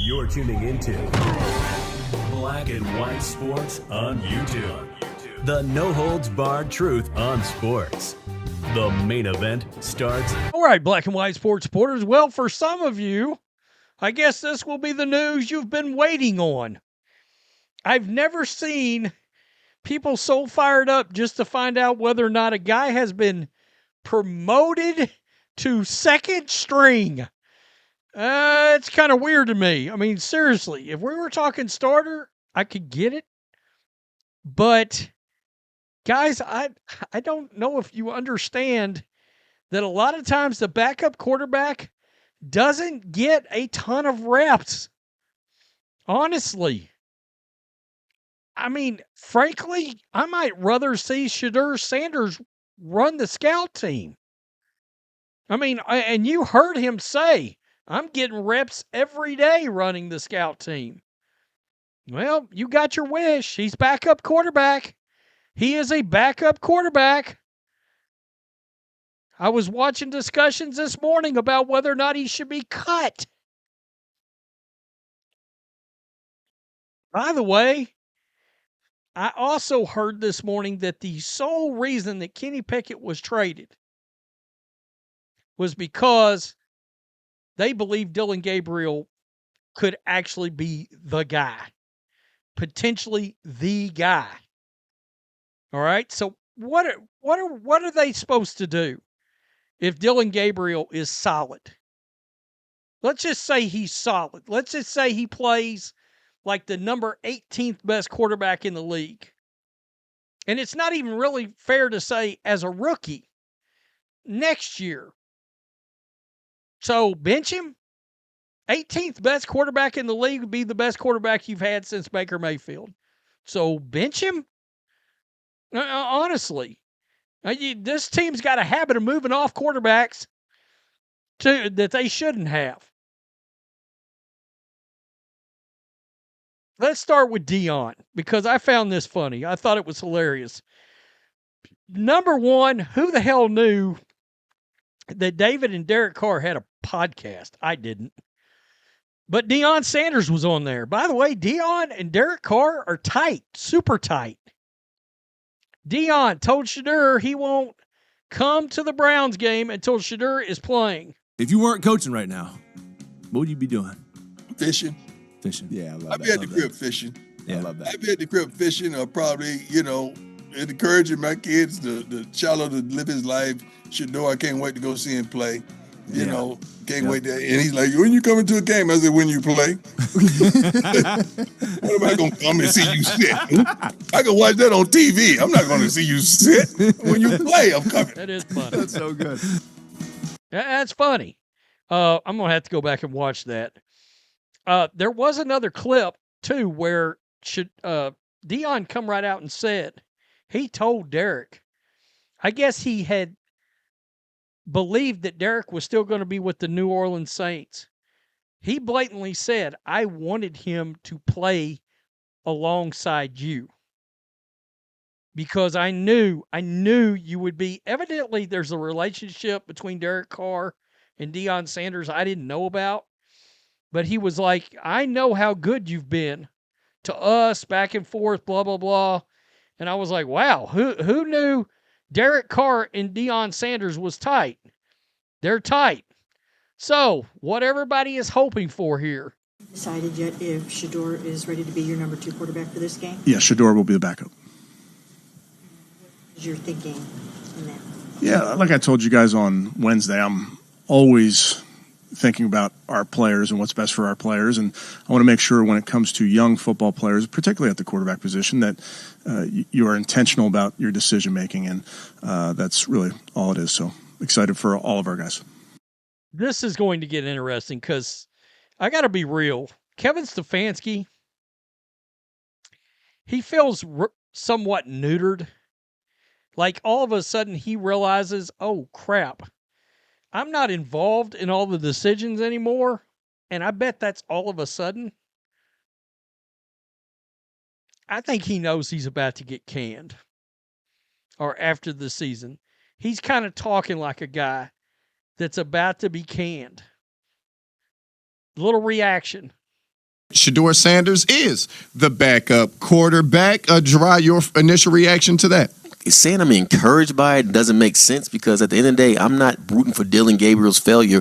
You're tuning into Black and White Sports on YouTube. The no-holds-barred truth on sports. The main event starts. All right, Black and White Sports supporters. Well, for some of you, I guess this will be the news you've been waiting on. I've never seen people so fired up just to find out whether or not a guy has been promoted to second string. It's kind of weird to me. I mean, seriously, if we were talking starter, I could get it. But, guys, I don't know if you understand that a lot of times the backup quarterback doesn't get a ton of reps. Honestly. I mean, frankly, I might rather see Shedeur Sanders run the scout team. I mean, and you heard him say, I'm getting reps every day running the scout team. Well, you got your wish. He's backup quarterback. He is a backup quarterback. I was watching discussions this morning about whether or not he should be cut. By the way, I also heard this morning that the sole reason that Kenny Pickett was traded was because they believe Dylan Gabriel could actually be the guy, potentially the guy. All right. So what are they supposed to do if Dylan Gabriel is solid? Let's just say he's solid. Let's just say he plays like the number 18th best quarterback in the league. And it's not even really fair to say as a rookie next year. So bench him. 18th best quarterback in the league would be the best quarterback you've had since Baker Mayfield. So bench him? Honestly, this team's got a habit of moving off quarterbacks that they shouldn't have. Let's start with Deion, because I found this funny. I thought it was hilarious. Number one, who the hell knew that David and Derek Carr had a podcast? I didn't. But Deion Sanders was on there. By the way, Deion and Derek Carr are tight, super tight. Deion told Shedeur he won't come to the Browns game until Shedeur is playing. If you weren't coaching right now, what would you be doing? Fishing. Fishing. Yeah, I love I'd that. be at the crib fishing. Yeah. I love that. I'd be at the crib fishing, or probably, encouraging my kids, the Shallow, to live his life. Shedeur, I can't wait to go see him play. Can't wait to. And he's like, when you coming to a game? I said, when you play. What am I going to come and see you sit? I can watch that on TV. I'm not going to see you sit. When you play, I'm coming. That is funny. That's so good. That's funny. I'm going to have to go back and watch that. There was another clip, too, where Deion come right out and said, he told Derek, I guess he had believed that Derek was still going to be with the New Orleans Saints. He blatantly said, I wanted him to play alongside you because I knew you would be. Evidently, there's a relationship between Derek Carr and Deion Sanders I didn't know about. But he was like, I know how good you've been to us, back and forth, blah, blah, blah. And I was like, wow, who knew Derek Carr and Deion Sanders was tight? They're tight. So, what everybody is hoping for here. Decided yet if Shedeur is ready to be your number 2 quarterback for this game? Yeah, Shedeur will be the backup. You're thinking in that? Yeah, like I told you guys on Wednesday, I'm always thinking about our players and what's best for our players. And I want to make sure when it comes to young football players, particularly at the quarterback position, that you are intentional about your decision-making. And that's really all it is. So excited for all of our guys. This is going to get interesting because I got to be real. Kevin Stefanski, he feels somewhat neutered. Like all of a sudden he realizes, oh, crap. I'm not involved in all the decisions anymore, and I bet that's all of a sudden. I think he knows he's about to get canned, or after the season. He's kind of talking like a guy that's about to be canned. Little reaction. Shedeur Sanders is the backup quarterback. Dry, your initial reaction to that? Saying I'm encouraged by it doesn't make sense because at the end of the day, I'm not rooting for Dylan Gabriel's failure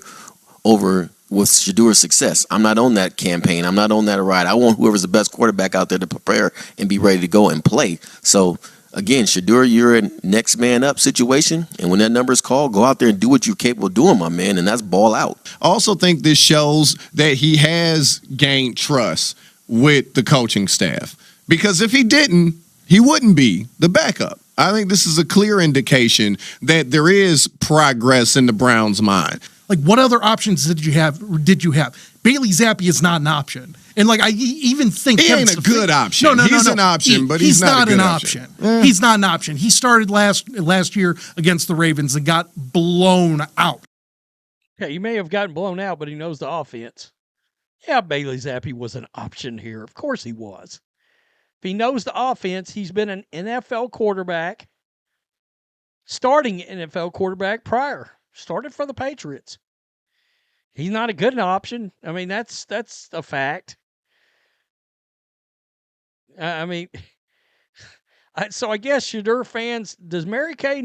over with Shedeur's success. I'm not on that campaign. I'm not on that ride. I want whoever's the best quarterback out there to prepare and be ready to go and play. So, again, Shedeur, you're a next man up situation, and when that number is called, go out there and do what you're capable of doing, my man, and that's ball out. I also think this shows that he has gained trust with the coaching staff, because if he didn't, he wouldn't be the backup. I think this is a clear indication that there is progress in the Browns' mind. Like, what other options did you have? Bailey Zappi is not an option. And, like, I even think he ain't a good option. No. He's an option, but he's not an option. He's not an option. He started last year against the Ravens and got blown out. Yeah, he may have gotten blown out, but he knows the offense. Yeah, Bailey Zappi was an option here. Of course he was. If he knows the offense, he's been an NFL quarterback, starting NFL quarterback prior. Started for the Patriots. He's not a good option. I mean, that's a fact. So I guess Shedeur fans, does Mary Kay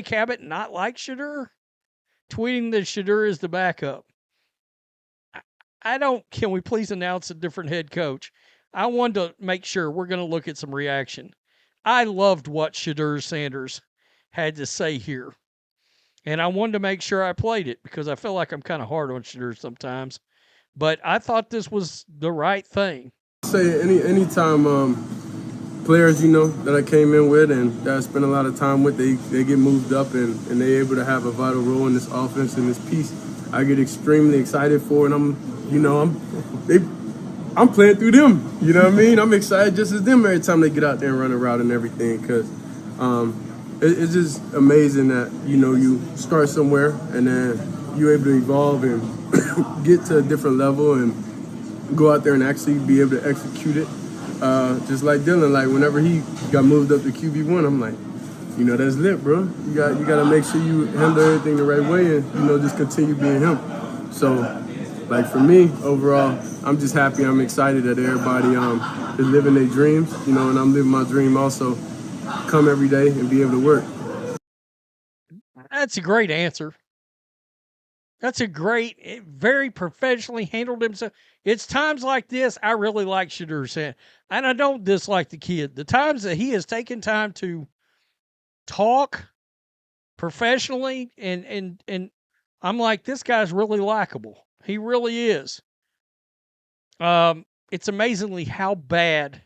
Cabot not like Shedeur? Tweeting that Shedeur is the backup. Can we please announce a different head coach? I wanted to make sure we're going to look at some reaction. I loved what Shedeur Sanders had to say here. And I wanted to make sure I played it because I feel like I'm kind of hard on Shedeur sometimes. But I thought this was the right thing. Say anytime players, that I came in with and that I spent a lot of time with, they get moved up and they're able to have a vital role in this offense and this piece, I get extremely excited for, and I'm playing through them. You know what I mean? I'm excited just as them every time they get out there and run a route and everything, because it's just amazing that, you start somewhere and then you're able to evolve and get to a different level and go out there and actually be able to execute it. Just like Dylan, like whenever he got moved up to QB1, I'm like, that's lit, bro. You got to make sure you handle everything the right way and, just continue being him. So, like for me, overall, I'm just happy. I'm excited that everybody is living their dreams, and I'm living my dream also. Come every day and be able to work. That's a great answer. That's a great, very professionally handled himself. It's times like this I really like Shedeur Sanders, and I don't dislike the kid. The times that he has taken time to talk professionally, and I'm like, this guy's really likable. He really is. It's amazingly how bad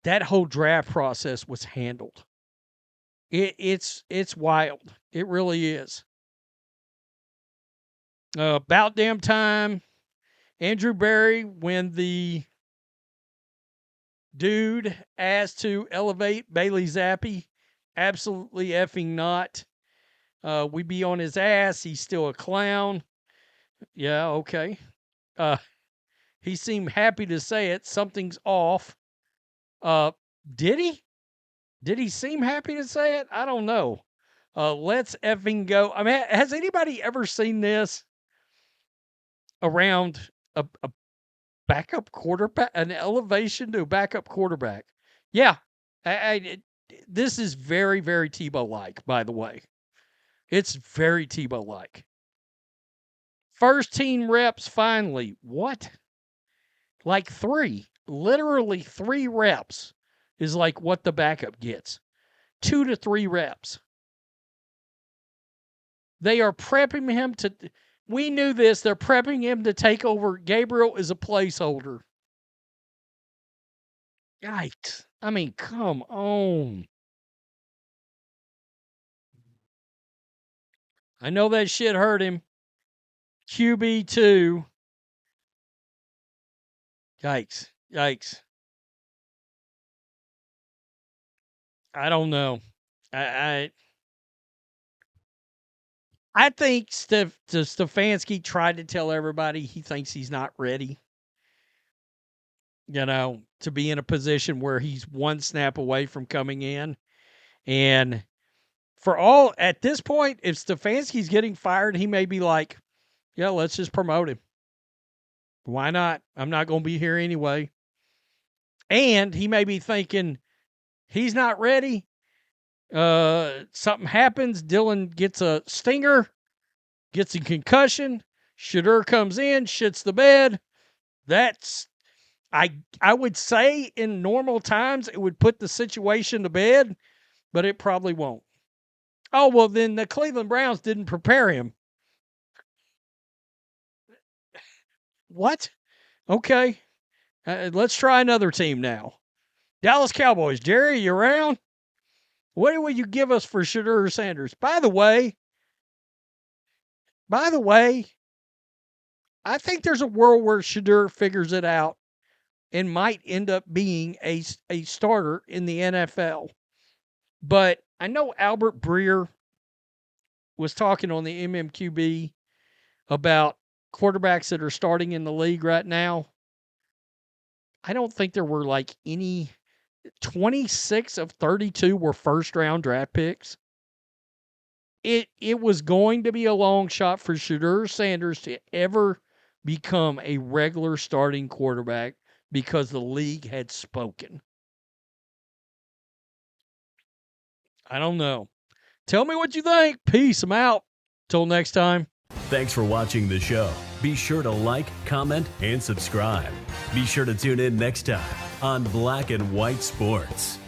that whole draft process was handled. It's wild. It really is. About damn time, Andrew Berry, when the dude asked to elevate Bailey Zappi, absolutely effing not. We be on his ass. He's still a clown. Yeah, okay. He seemed happy to say it. Something's off. Did he? Did he seem happy to say it? I don't know. Let's effing go. I mean, has anybody ever seen this around a backup quarterback, an elevation to a backup quarterback? Yeah. This is very, very Tebow-like, by the way. It's very Tebow-like. First team reps finally. What? Like 3. Literally 3 reps is like what the backup gets. 2 to 3 reps. They are prepping him to... We knew this. They're prepping him to take over. Gabriel is a placeholder. Yikes. I mean, come on. I know that shit hurt him. QB2. Yikes. Yikes. I don't know. I think Stefanski tried to tell everybody he thinks he's not ready, to be in a position where he's one snap away from coming in. And at this point, if Stefanski's getting fired, he may be like, yeah, let's just promote him. Why not? I'm not going to be here anyway. And he may be thinking he's not ready. Something happens. Dylan gets a stinger, gets a concussion. Shedeur comes in, shits the bed. I would say in normal times it would put the situation to bed, but it probably won't. Oh, well, then the Cleveland Browns didn't prepare him. What? Okay. Let's try another team now. Dallas Cowboys. Jerry, you around? What will you give us for Shedeur Sanders? By the way, I think there's a world where Shedeur figures it out and might end up being a starter in the NFL. But I know Albert Breer was talking on the MMQB about quarterbacks that are starting in the league right now. I don't think there were like any 26 of 32 were first round draft picks. It was going to be a long shot for Shedeur Sanders to ever become a regular starting quarterback because the league had spoken. I don't know. Tell me what you think. Peace. I'm out. Till next time. Thanks for watching the show. Be sure to like, comment, and subscribe. Be sure to tune in next time on Black and White Sports.